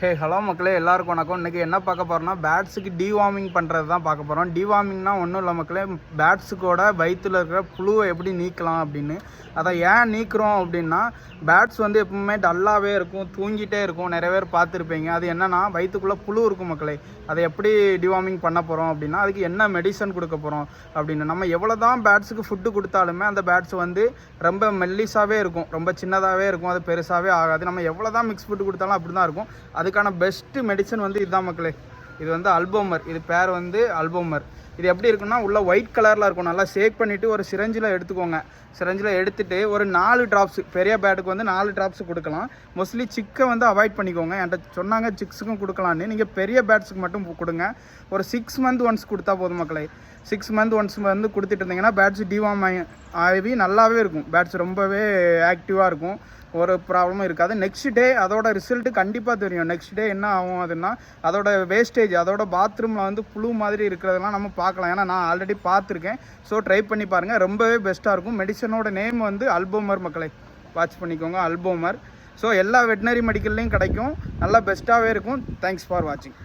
Hey hello மக்களே, எல்லாருக்கும் வணக்கம். இன்றைக்கி என்ன பார்க்க போகிறோம்னா பேட்ஸுக்கு டிவார்மிங் பண்ணுறது தான் பார்க்க போகிறோம். டிவார்மிங்னா ஒன்றும் இல்லை மக்களே, பேட்ஸுக்கோட வயிற்றில் இருக்கிற புழுவை எப்படி நீக்கலாம் அப்படின்னு. அதை ஏன் நீக்கிறோம் அப்படின்னா, பேட்ஸ் வந்து எப்பவுமே டல்லாகவே இருக்கும், தூங்கிட்டே இருக்கும். நிறைய பேர் பார்த்துருப்பீங்க. அது என்னென்னா வயிற்றுக்குள்ளே புழு இருக்கும் மக்களே. அதை எப்படி டிவார்மிங் பண்ண போகிறோம் அப்படின்னா, அதுக்கு என்ன மெடிசன் கொடுக்க போகிறோம் அப்படின்னு. நம்ம எவ்வளோ தான் பேட்ஸுக்கு ஃபுட்டு கொடுத்தாலுமே அந்த பேட்ஸ் வந்து ரொம்ப மெல்லிஸாகவே இருக்கும், ரொம்ப சின்னதாகவே இருக்கும், அது பெருசாகவே ஆகாது. நம்ம எவ்வளோ தான் மிக்ஸ் ஃபுட்டு கொடுத்தாலும் அப்படி தான் இருக்கும். அதுக்கான பெஸ்ட்டு மெடிசன் வந்து இதுதான் மக்களே. இது வந்து அல்போமர். இது பேர் வந்து அல்போமர். இது எப்படி இருக்குன்னா, உள்ள ஒயிட் கலரில் இருக்கும். நல்லா ஷேக் பண்ணிவிட்டு ஒரு சிரஞ்சில் எடுத்துக்கோங்க. சிரஞ்சில் எடுத்துகிட்டு ஒரு 4 ட்ராப்ஸ், பெரிய பேட்டுக்கு வந்து 4 ட்ராப்ஸ் கொடுக்கலாம். மோஸ்ட்லி சிக்கை வந்து அவாய்ட் பண்ணிக்கோங்க. என்கிட்ட சொன்னாங்க சிக்ஸுக்கும் கொடுக்கலான்னு. நீங்கள் பெரிய பேட்ஸுக்கு மட்டும் கொடுங்க. ஒரு 6 மந்த் ஒன்ஸ் கொடுத்தா போதும் மக்களே. 6 மந்த் ஒன்ஸ் வந்து கொடுத்துட்டு இருந்தீங்கன்னா பேட்ஸ் டிவார்ம் ஆகி நல்லாவே இருக்கும். பேட்ஸ் ரொம்பவே ஆக்டிவாக இருக்கும், ஒரு ப்ராப்ளமும் இருக்காது. நெக்ஸ்ட் டே அதோட ரிசல்ட்டு கண்டிப்பாக தெரியும். நெக்ஸ்ட் டே என்ன ஆகும் அதுன்னா, அதோட வேஸ்டேஜ், அதோட பாத்ரூமில் வந்து புழு மாதிரி இருக்கிறதெல்லாம் நம்ம பார்க்கலாம். ஏன்னா நான் ஆல்ரெடி பார்த்துருக்கேன். ஸோ ட்ரை பண்ணி பாருங்கள், ரொம்பவே பெஸ்ட்டாக இருக்கும். மெடிசனோட நேம் வந்து அல்போமர் மக்களே. வாட்ச் பண்ணிக்கோங்க, அல்போமர். ஸோ எல்லா வெட்டினரி மெடிக்கல்லையும் கிடைக்கும். நல்லா பெஸ்ட்டாகவே இருக்கும். தேங்க்ஸ் ஃபார் வாட்சிங்.